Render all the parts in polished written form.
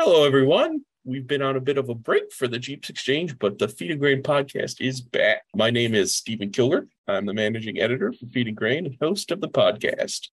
Hello, everyone. We've been on a bit of a break for the Jeeps Exchange, but the Feed and Grain podcast is back. My name is Stephen Kilger. I'm the managing editor for Feed and Grain and host of the podcast.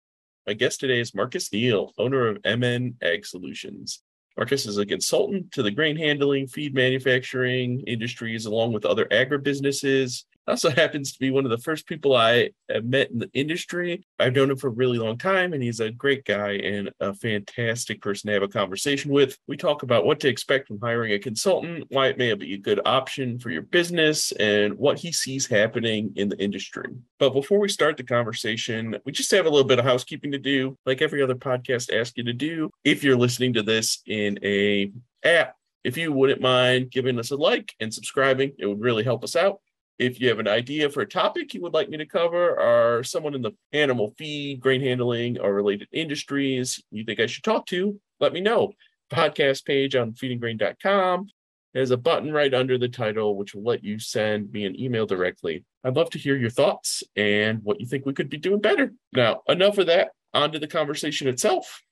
My guest today is Marcus Neal, owner of MN AgSolutions. Marcus is a consultant to the grain handling, feed manufacturing industries, along with other agribusinesses. Also happens to be one of the first people I have met in the industry. I've known him for a really long time, and he's a great guy and a fantastic person to have a conversation with. We talk about what to expect from hiring a consultant, why it may be a good option for your business, and what he sees happening in the industry. But before we start the conversation, we just have a little bit of housekeeping to do, like every other podcast asks you to do. If you're listening to this in a app, if you wouldn't mind giving us a like and subscribing, it would really help us out. If you have an idea for a topic you would like me to cover, or someone in the animal feed, grain handling, or related industries you think I should talk to, let me know. Podcast page on feedandgrain.com has a button right under the title, which will let you send me an email directly. I'd love to hear your thoughts and what you think we could be doing better. Now, enough of that. On to the conversation itself.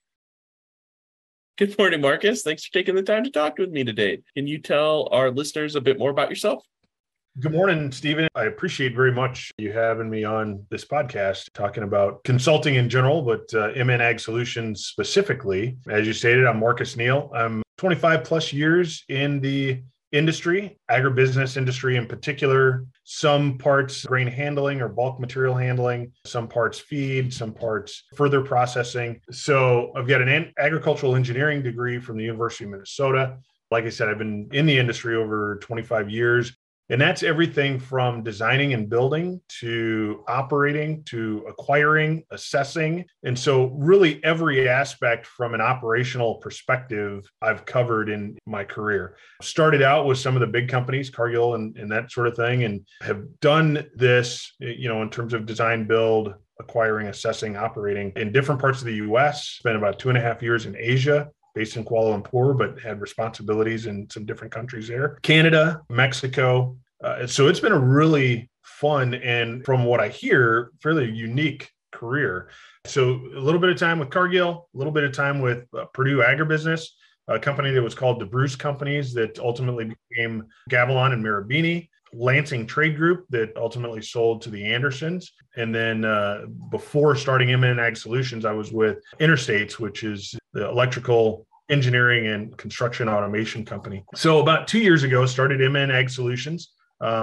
Good morning, Marcus. Thanks for taking the time to talk with me today. Can you tell our listeners a bit more about yourself? Good morning, Stephen. I appreciate very much you having me on this podcast, talking about consulting in general, but MN AgSolutions specifically. As you stated, I'm Marcus Neal. I'm 25 plus years in the industry, agribusiness industry in particular, some parts grain handling or bulk material handling, some parts feed, some parts further processing. So I've got an agricultural engineering degree from the University of Minnesota. Like I said, I've been in the industry over 25 years. And that's everything from designing and building to operating to acquiring, assessing. And so really every aspect from an operational perspective I've covered in my career. Started out with some of the big companies, Cargill and that sort of thing, and have done this, in terms of design, build, acquiring, assessing, operating in different parts of the US. Spent about 2.5 years in Asia, based in Kuala Lumpur, but had responsibilities in some different countries there. Canada, Mexico. So it's been a really fun and, from what I hear, fairly unique career. So a little bit of time with Cargill, a little bit of time with Purdue Agribusiness, a company that was called the Bruce Companies that ultimately became Gavilon and Marabini. Lansing Trade Group that ultimately sold to the Andersons. And then before starting MN AgSolutions, I was with Interstates, which is the electrical engineering and construction automation company. So about 2 years ago, started MN AgSolutions,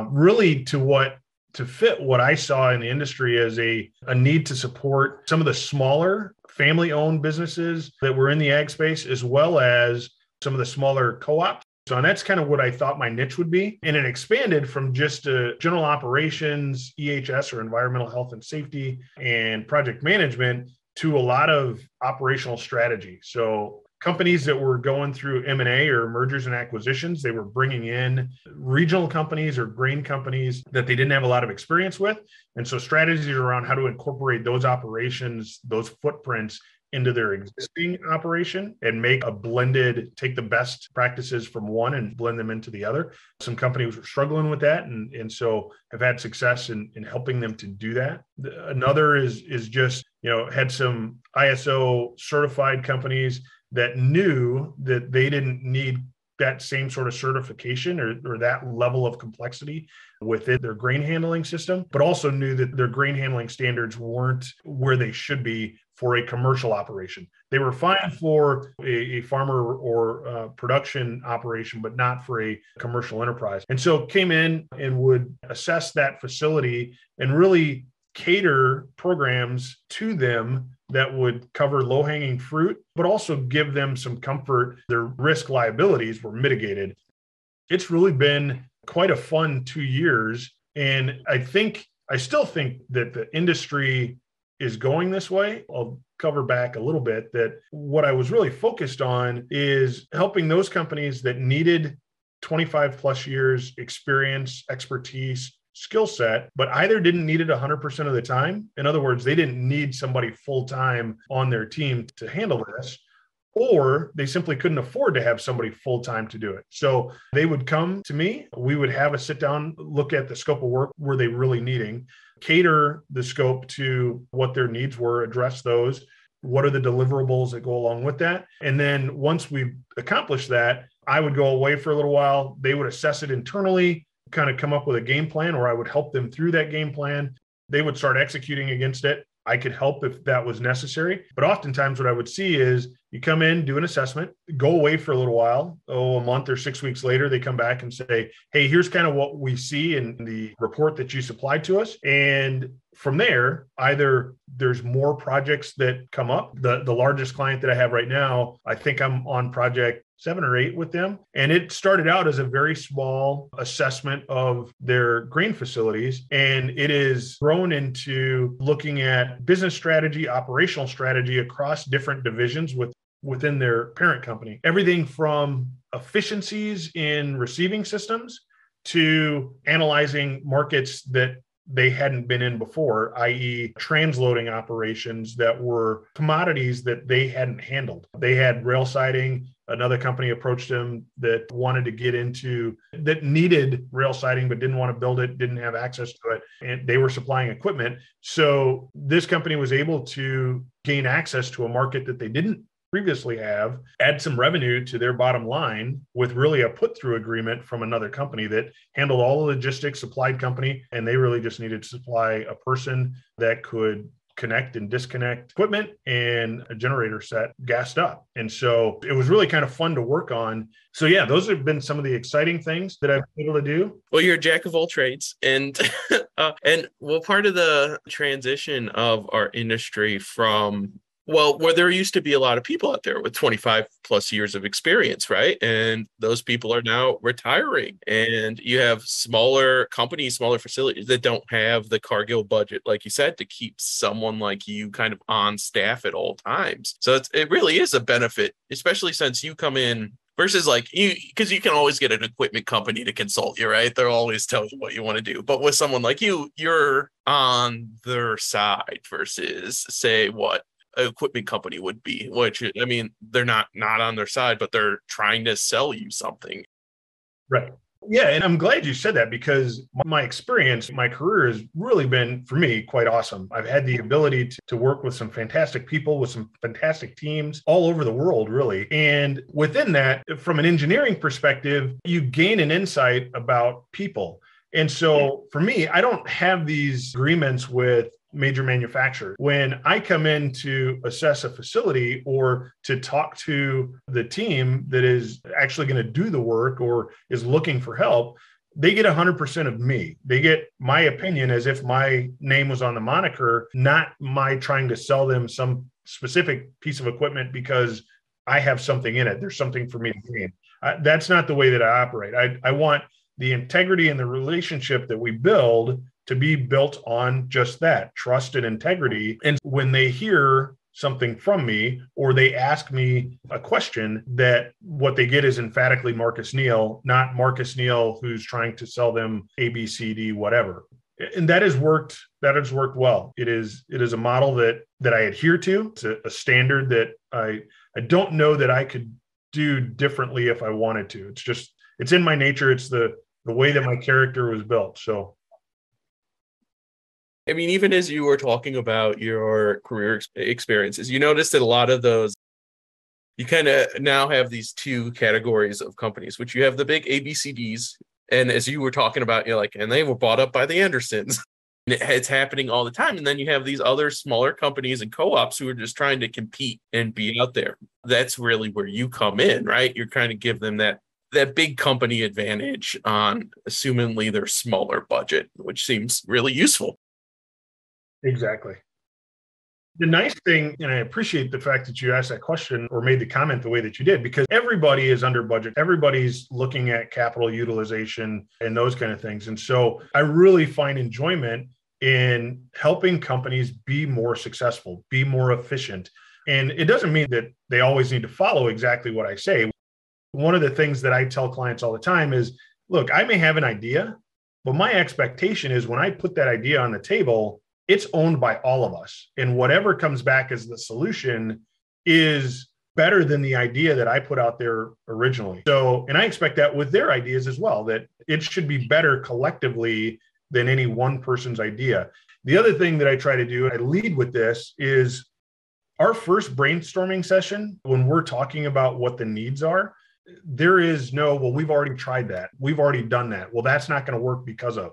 really to fit what I saw in the industry as a need to support some of the smaller family-owned businesses that were in the ag space, as well as some of the smaller co-ops. So that's kind of what I thought my niche would be. And it expanded from just general operations, EHS or environmental health and safety, and project management to a lot of operational strategy. So companies that were going through M&A or mergers and acquisitions, they were bringing in regional companies or grain companies that they didn't have a lot of experience with. And so strategies around how to incorporate those operations, those footprints into their existing operation and make a blended, take the best practices from one and blend them into the other. Some companies were struggling with that and so have had success in helping them to do that. Another is just, had some ISO certified companies that knew that they didn't need that same sort of certification or that level of complexity within their grain handling system, but also knew that their grain handling standards weren't where they should be for a commercial operation. They were fine for a farmer or production operation, but not for a commercial enterprise. And so came in and would assess that facility and really cater programs to them that would cover low-hanging fruit, but also give them some comfort. Their risk liabilities were mitigated. It's really been quite a fun 2 years. And I still think that the industry is going this way. I'll cover back a little bit that what I was really focused on is helping those companies that needed 25 plus years experience, expertise, skill set, but either didn't need it 100% of the time. In other words, they didn't need somebody full-time on their team to handle this, or they simply couldn't afford to have somebody full-time to do it. So they would come to me, we would have a sit down, look at the scope of work, were they really needing, cater the scope to what their needs were, address those, What are the deliverables that go along with that? And then once we've accomplished that, I would go away for a little while. They would assess it internally, kind of come up with a game plan, or I would help them through that game plan. They would start executing against it. I could help if that was necessary. But oftentimes what I would see is you come in, do an assessment, go away for a little while. A month or 6 weeks later, they come back and say, hey, here's kind of what we see in the report that you supplied to us. And from there, either there's more projects that come up. The largest client that I have right now, I think I'm on project 7 or 8 with them. And it started out as a very small assessment of their grain facilities. And it is grown into looking at business strategy, operational strategy across different divisions within their parent company. Everything from efficiencies in receiving systems to analyzing markets that they hadn't been in before, i.e. transloading operations that were commodities that they hadn't handled. They had rail siding. Another company approached them that wanted to get into, that needed rail siding, but didn't want to build it, didn't have access to it, and they were supplying equipment. So this company was able to gain access to a market that they didn't previously have, add some revenue to their bottom line with really a put-through agreement from another company that handled all the logistics, supplied company, and they really just needed to supply a person that could connect and disconnect equipment and a generator set gassed up. And so it was really kind of fun to work on. So yeah, those have been some of the exciting things that I've been able to do. Well, you're a jack of all trades. And part of the transition of our industry from where there used to be a lot of people out there with 25 plus years of experience, right? And those people are now retiring. And you have smaller companies, smaller facilities that don't have the Cargill budget, like you said, to keep someone like you kind of on staff at all times. So it really is a benefit, especially since you come in versus like you, because you can always get an equipment company to consult you, right? They'll always tell you what you want to do. But with someone like you, you're on their side versus say what equipment company would be, which, I mean, they're not on their side, but they're trying to sell you something. Right. Yeah. And I'm glad you said that because my experience, my career has really been, for me, quite awesome. I've had the ability to work with some fantastic people, with some fantastic teams all over the world, really. And within that, from an engineering perspective, you gain an insight about people. And so for me, I don't have these agreements with major manufacturers. When I come in to assess a facility or to talk to the team that is actually going to do the work or is looking for help, they get 100% of me. They get my opinion as if my name was on the moniker, not my trying to sell them some specific piece of equipment because I have something in it. There's something for me to gain. That's not the way that I operate. I want the integrity and the relationship that we build to be built on just that, trust and integrity. And when they hear something from me or they ask me a question, that what they get is emphatically Marcus Neal, not Marcus Neal who's trying to sell them A, B, C, D, whatever. And that has worked well. It is a model that I adhere to. It's a standard that I don't know that I could do differently if I wanted to. It's in my nature. It's the way that my character was built. So I mean, even as you were talking about your career experiences, you noticed that a lot of those, you kind of now have these two categories of companies, which you have the big ABCDs. And as you were talking about, you're like, and they were bought up by the Andersons. It's happening all the time. And then you have these other smaller companies and co-ops who are just trying to compete and be out there. That's really where you come in, right? You're trying to give them that big company advantage on assumingly their smaller budget, which seems really useful. Exactly. The nice thing, and I appreciate the fact that you asked that question or made the comment the way that you did, because everybody is under budget. Everybody's looking at capital utilization and those kind of things. And so I really find enjoyment in helping companies be more successful, be more efficient. And it doesn't mean that they always need to follow exactly what I say. One of the things that I tell clients all the time is, look, I may have an idea, but my expectation is when I put that idea on the table, it's owned by all of us. And whatever comes back as the solution is better than the idea that I put out there originally. So, and I expect that with their ideas as well, that it should be better collectively than any one person's idea. The other thing that I try to do, I lead with this, is Our first brainstorming session, when we're talking about what the needs are, there is no, well, we've already tried that. We've already done that. Well, that's not going to work because of.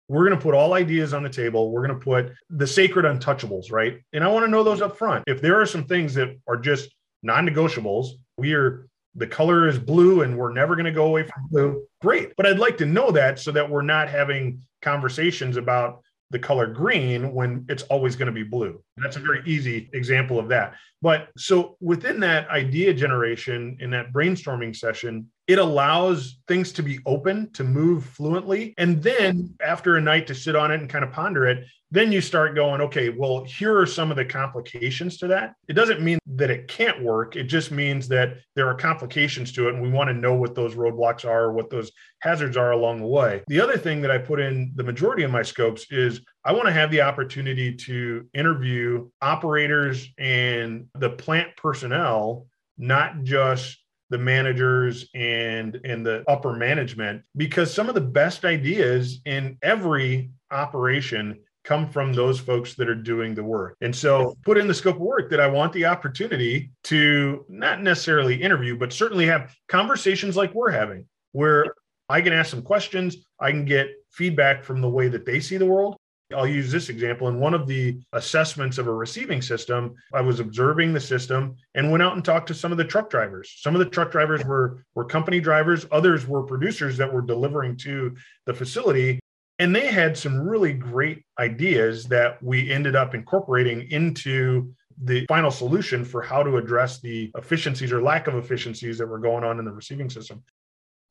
We're going to put all ideas on the table. We're going to put the sacred untouchables, right? And I want to know those up front. If there are some things that are just non-negotiables, the color is blue and we're never going to go away from blue, great. But I'd like to know that so that we're not having conversations about the color green when it's always going to be blue. That's a very easy example of that. But so within that idea generation in that brainstorming session, it allows things to be open, to move fluently. And then after a night to sit on it and kind of ponder it, then you start going, okay, well, here are some of the complications to that. It doesn't mean that it can't work. It just means that there are complications to it. And we want to know what those roadblocks are, or what those hazards are along the way. The other thing that I put in the majority of my scopes is I want to have the opportunity to interview operators and the plant personnel, not just the managers and the upper management, because some of the best ideas in every operation come from those folks that are doing the work. And so put in the scope of work that I want the opportunity to not necessarily interview, but certainly have conversations like we're having, where I can ask some questions, I can get feedback from the way that they see the world. I'll use this example. In one of the assessments of a receiving system, I was observing the system and went out and talked to some of the truck drivers. Some of the truck drivers were company drivers. Others were producers that were delivering to the facility. And they had some really great ideas that we ended up incorporating into the final solution for how to address the efficiencies or lack of efficiencies that were going on in the receiving system.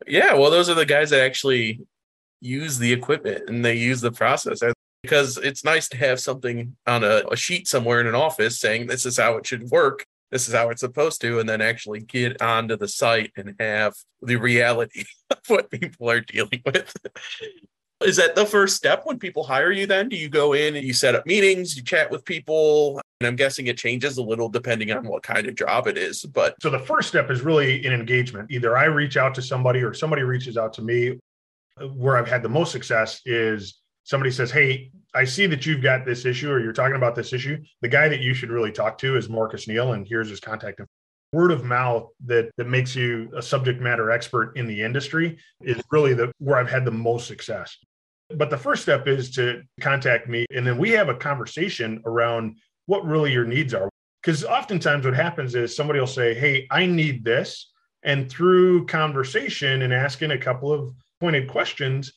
Yeah, well, those are the guys that actually use the equipment and they use the process. Because it's nice to have something on a sheet somewhere in an office saying this is how it should work, this is how it's supposed to, and then actually get onto the site and have the reality of what people are dealing with. Is that the first step when people hire you then? Do you go in and you set up meetings, you chat with people? And I'm guessing it changes a little depending on what kind of job it is. But so the first step is really an engagement. Either I reach out to somebody or somebody reaches out to me. Where I've had the most success is somebody says, hey, I see that you've got this issue or you're talking about this issue. The guy that you should really talk to is Marcus Neal, and here's his contact info. Word of mouth that makes you a subject matter expert in the industry is really where I've had the most success. But the first step is to contact me, and then we have a conversation around what really your needs are. Because oftentimes what happens is somebody will say, hey, I need this. And through conversation and asking a couple of pointed questions,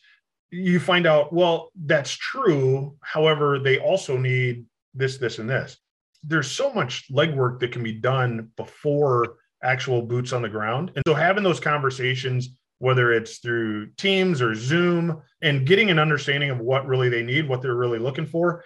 you find out, well, that's true. However, they also need this, this, and this. There's so much legwork that can be done before actual boots on the ground. And so having those conversations, whether it's through Teams or Zoom, and getting an understanding of what really they need, what they're really looking for.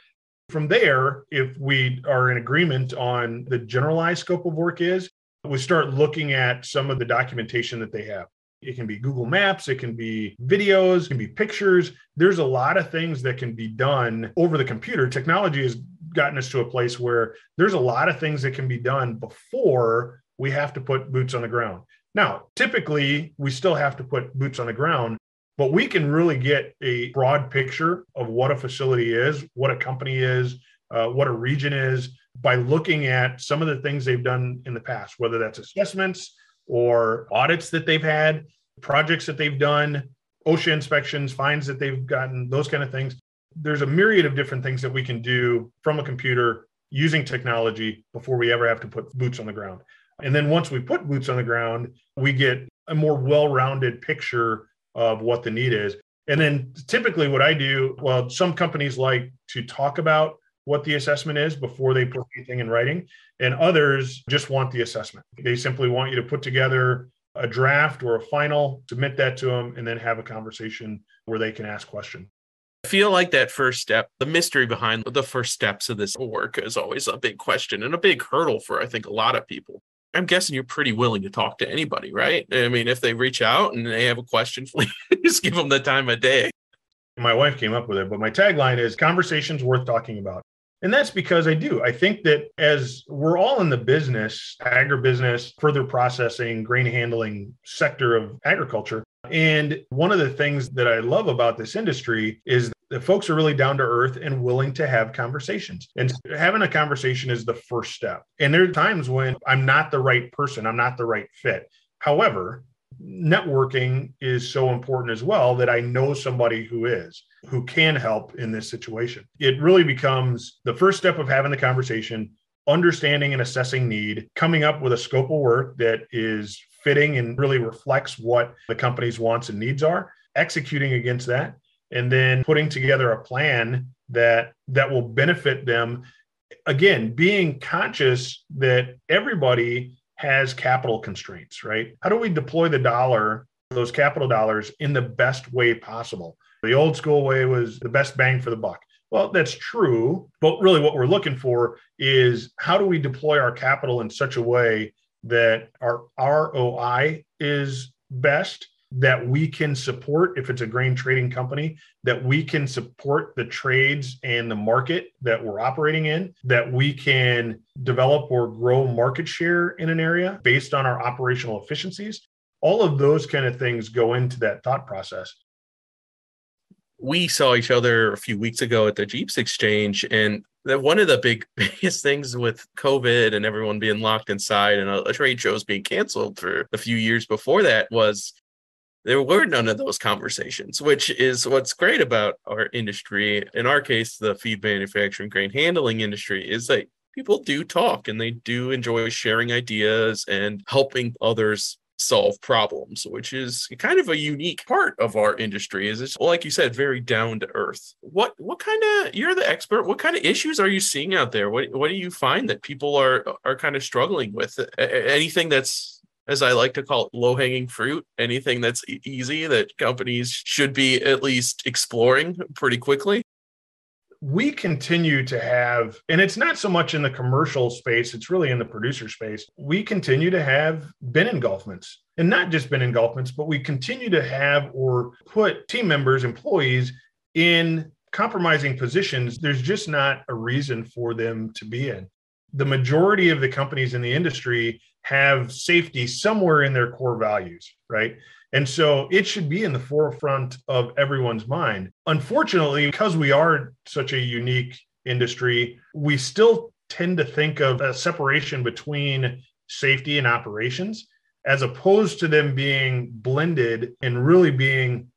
From there, if we are in agreement on the generalized scope of work is, we start looking at some of the documentation that they have. It can be Google Maps, it can be videos, it can be pictures. There's a lot of things that can be done over the computer. Technology has gotten us to a place where there's a lot of things that can be done before we have to put boots on the ground. Now, typically, we still have to put boots on the ground, but we can really get a broad picture of what a facility is, what a company is, what a region is, by looking at some of the things they've done in the past, whether that's assessments or audits that they've had, projects that they've done, OSHA inspections, fines that they've gotten, those kind of things. There's a myriad of different things that we can do from a computer using technology before we ever have to put boots on the ground. And then once we put boots on the ground, we get a more well-rounded picture of what the need is. And then typically what I do, well, some companies like to talk about what the assessment is before they put anything in writing, and others just want the assessment. They simply want you to put together a draft or a final, submit that to them, and then have a conversation where they can ask questions. I feel like that first step, the mystery behind the first steps of this work is always a big question and a big hurdle for, I think, a lot of people. I'm guessing you're pretty willing to talk to anybody, right? I mean, if they reach out and they have a question, just give them the time of day. My wife came up with it, but my tagline is conversations worth talking about. And that's because I think that as we're all in the business, agribusiness, further processing, grain handling sector of agriculture. And one of the things that I love about this industry is The folks are really down to earth and willing to have conversations. And having a conversation is the first step. And there are times when I'm not the right person, I'm not the right fit. However, networking is so important as well that I know somebody who can help in this situation. It really becomes the first step of having the conversation, understanding and assessing need, coming up with a scope of work that is fitting and really reflects what the company's wants and needs are, executing against that, and then putting together a plan that will benefit them. Again, being conscious that everybody has capital constraints, right? How do we deploy those capital dollars in the best way possible? The old school way was the best bang for the buck. Well, that's true, but really what we're looking for is how do we deploy our capital in such a way that our ROI is best, that we can support, if it's a grain trading company, that we can support the trades and the market that we're operating in, that we can develop or grow market share in an area based on our operational efficiencies. All of those kind of things go into that thought process. We saw each other a few weeks ago at the Jeeps Exchange, and one of the biggest things with COVID and everyone being locked inside and a trade shows being canceled for a few years before that was there were none of those conversations, which is what's great about our industry. In our case, the feed manufacturing grain handling industry, is that people do talk and they do enjoy sharing ideas and helping others solve problems, which is kind of a unique part of our industry. Is it's, like you said, very down to earth. What kind of, you're the expert, what kind of issues are you seeing out there? What do you find that people are kind of struggling with? Anything that's, as I like to call it, low-hanging fruit, anything that's easy that companies should be at least exploring pretty quickly? We continue to have, and it's not so much in the commercial space, it's really in the producer space. We continue to have bin engulfments, and not just bin engulfments, but we continue to have or put team members, employees in compromising positions. There's just not a reason for them to be in. The majority of the companies in the industry have safety somewhere in their core values, right? And so it should be in the forefront of everyone's mind. Unfortunately, because we are such a unique industry, we still tend to think of a separation between safety and operations, as opposed to them being blended and really being,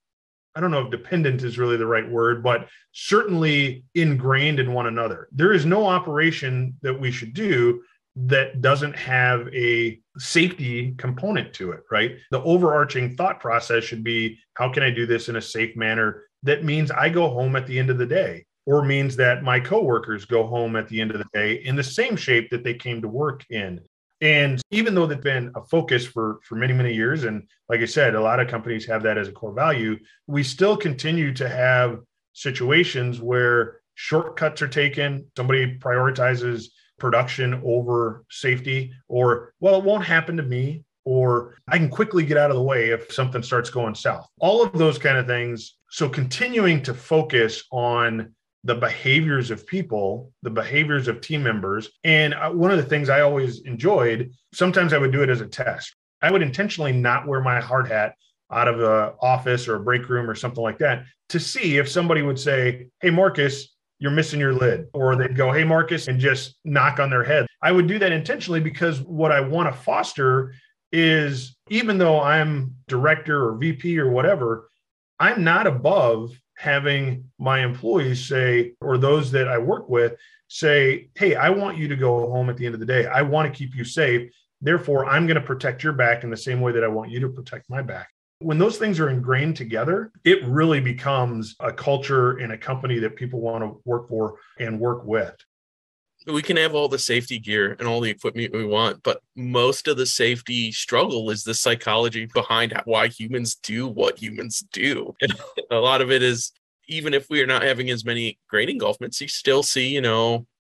I don't know if dependent is really the right word, but certainly ingrained in one another. There is no operation that we should do that doesn't have a safety component to it, right? The overarching thought process should be, how can I do this in a safe manner that means I go home at the end of the day, or means that my coworkers go home at the end of the day in the same shape that they came to work in. And even though that's been a focus for many, many years, and like I said, a lot of companies have that as a core value, we still continue to have situations where shortcuts are taken. Somebody prioritizes production over safety, or, well, it won't happen to me, or I can quickly get out of the way if something starts going south. All of those kind of things. So continuing to focus on the behaviors of people, the behaviors of team members. And one of the things I always enjoyed, sometimes I would do it as a test. I would intentionally not wear my hard hat out of an office or a break room or something like that to see if somebody would say, "Hey, Marcus, you're missing your lid," or they'd go, "Hey, Marcus," and just knock on their head. I would do that intentionally because what I want to foster is, even though I'm director or VP or whatever, I'm not above having my employees say, or those that I work with say, "Hey, I want you to go home at the end of the day. I want to keep you safe. Therefore, I'm going to protect your back in the same way that I want you to protect my back." When those things are ingrained together, it really becomes a culture in a company that people want to work for and work with. We can have all the safety gear and all the equipment we want, but most of the safety struggle is the psychology behind why humans do what humans do. And a lot of it is, even if we are not having as many grain engulfments, you still see,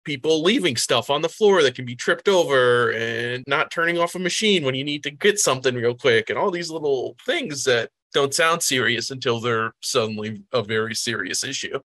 people leaving stuff on the floor that can be tripped over, and not turning off a machine when you need to get something real quick, and all these little things that don't sound serious until they're suddenly a very serious issue.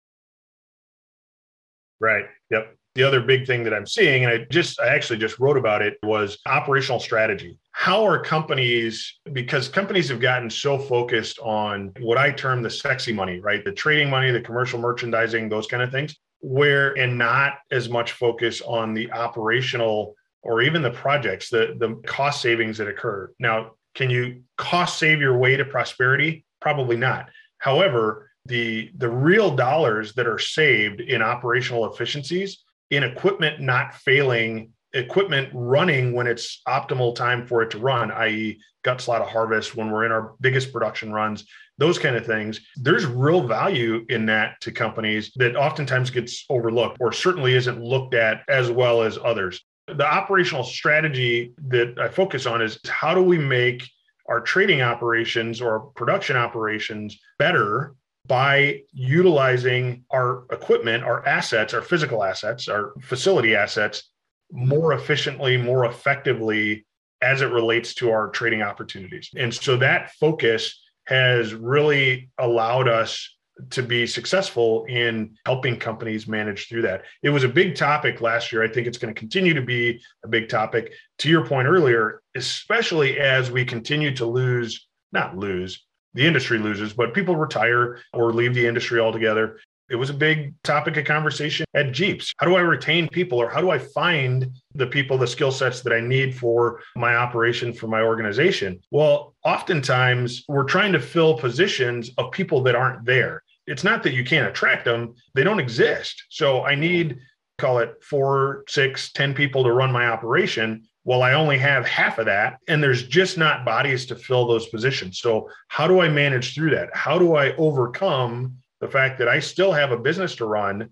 Right. Yep. The other big thing that I'm seeing, and I actually just wrote about it, was operational strategy. How are companies, because companies have gotten so focused on what I term the sexy money, right? The trading money, the commercial merchandising, those kind of things, and not as much focus on the operational or even the projects, the cost savings that occur. Now, can you cost save your way to prosperity? Probably not. However, the real dollars that are saved in operational efficiencies, in equipment not failing, equipment running when it's optimal time for it to run, i.e. gut slaughter harvest, when we're in our biggest production runs, those kind of things, there's real value in that to companies that oftentimes gets overlooked or certainly isn't looked at as well as others. The operational strategy that I focus on is how do we make our trading operations or production operations better by utilizing our equipment, our assets, our physical assets, our facility assets more efficiently, more effectively as it relates to our trading opportunities. And so that focus has really allowed us to be successful in helping companies manage through that. It was a big topic last year. I think it's going to continue to be a big topic. To your point earlier, especially as we continue to not lose, the industry loses, but people retire or leave the industry altogether. It was a big topic of conversation at Jeeps. How do I retain people, or how do I find the people, the skill sets that I need for my operation, for my organization? Well, oftentimes we're trying to fill positions of people that aren't there. It's not that you can't attract them, they don't exist. So I need, call it 4, 6, 10 people to run my operation. Well, I only have half of that, and there's just not bodies to fill those positions. So how do I manage through that? How do I overcome the fact that I still have a business to run,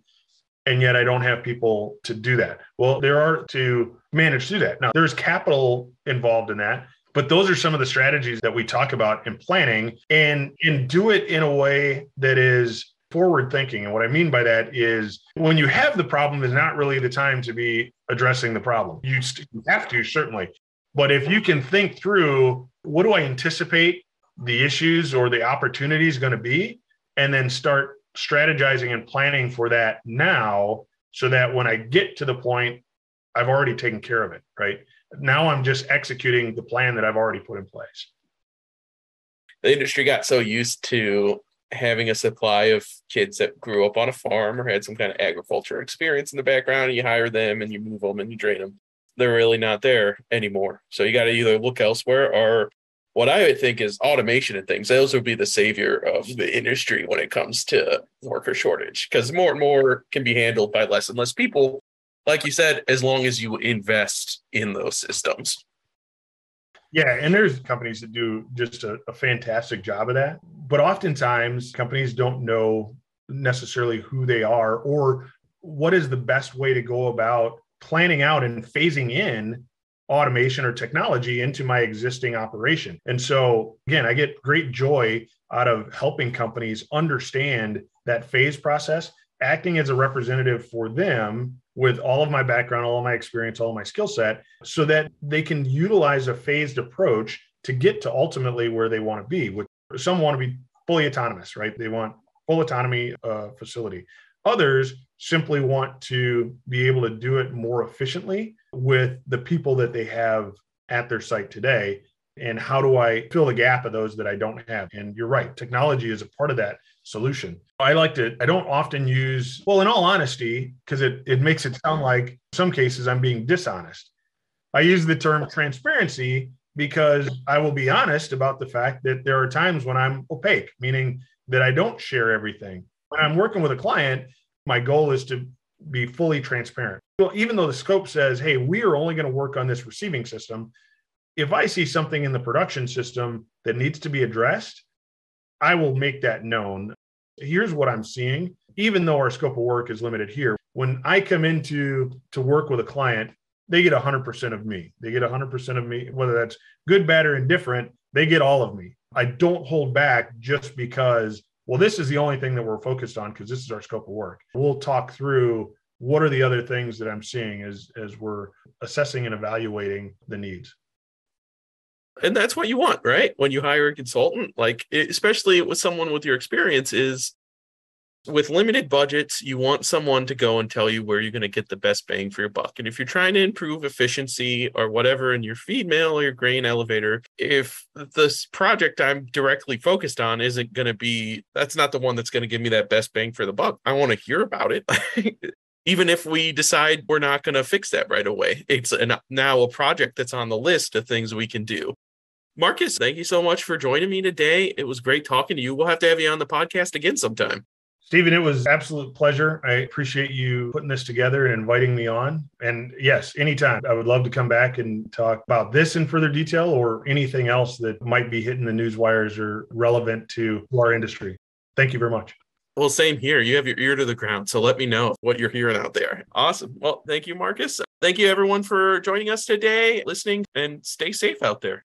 and yet I don't have people to do that? Well, there are to manage through that. Now, there's capital involved in that, but those are some of the strategies that we talk about in planning, and do it in a way that is forward thinking. And what I mean by that is when you have the problem is not really the time to be addressing the problem. You have to, certainly. But if you can think through, what do I anticipate the issues or the opportunities going to be? And then start strategizing and planning for that now, so that when I get to the point, I've already taken care of it, right? Now I'm just executing the plan that I've already put in place. The industry got so used to having a supply of kids that grew up on a farm or had some kind of agriculture experience in the background, and you hire them and you move them and you train them. They're really not there anymore. So you got to either look elsewhere, or what I would think is automation and things. Those would be the savior of the industry when it comes to worker shortage, because more and more can be handled by less and less people. Like you said, as long as you invest in those systems. Yeah, and there's companies that do just a fantastic job of that. But oftentimes companies don't know necessarily who they are or what is the best way to go about planning out and phasing in automation or technology into my existing operation. And so, again, I get great joy out of helping companies understand that phase process, acting as a representative for them with all of my background, all of my experience, all of my skill set, so that they can utilize a phased approach to get to ultimately where they want to be. Some want to be fully autonomous, right? They want full autonomy facility. Others simply want to be able to do it more efficiently with the people that they have at their site today. And how do I fill the gap of those that I don't have? And you're right, technology is a part of that solution. I don't often use, well, in all honesty, because it makes it sound like in some cases I'm being dishonest. I use the term transparency because I will be honest about the fact that there are times when I'm opaque, meaning that I don't share everything. When I'm working with a client, my goal is to be fully transparent. Well, even though the scope says, hey, we are only going to work on this receiving system, if I see something in the production system that needs to be addressed, I will make that known. Here's what I'm seeing. Even though our scope of work is limited here, when I come into work with a client, they get 100% of me. They get 100% of me, whether that's good, bad, or indifferent, they get all of me. I don't hold back just because, well, this is the only thing that we're focused on because this is our scope of work. We'll talk through what are the other things that I'm seeing as we're assessing and evaluating the needs. And that's what you want, right? When you hire a consultant, like especially with someone with your experience, is With limited budgets, you want someone to go and tell you where you're going to get the best bang for your buck. And if you're trying to improve efficiency or whatever in your feed mill or your grain elevator, if this project I'm directly focused on isn't going to be, that's not the one that's going to give me that best bang for the buck, I want to hear about it. Even if we decide we're not going to fix that right away, it's now a project that's on the list of things we can do. Marcus, thank you so much for joining me today. It was great talking to you. We'll have to have you on the podcast again sometime. Stephen, it was an absolute pleasure. I appreciate you putting this together and inviting me on. And yes, anytime. I would love to come back and talk about this in further detail or anything else that might be hitting the news wires or relevant to our industry. Thank you very much. Well, same here. You have your ear to the ground, so let me know what you're hearing out there. Awesome. Well, thank you, Marcus. Thank you, everyone, for joining us today, listening, and stay safe out there.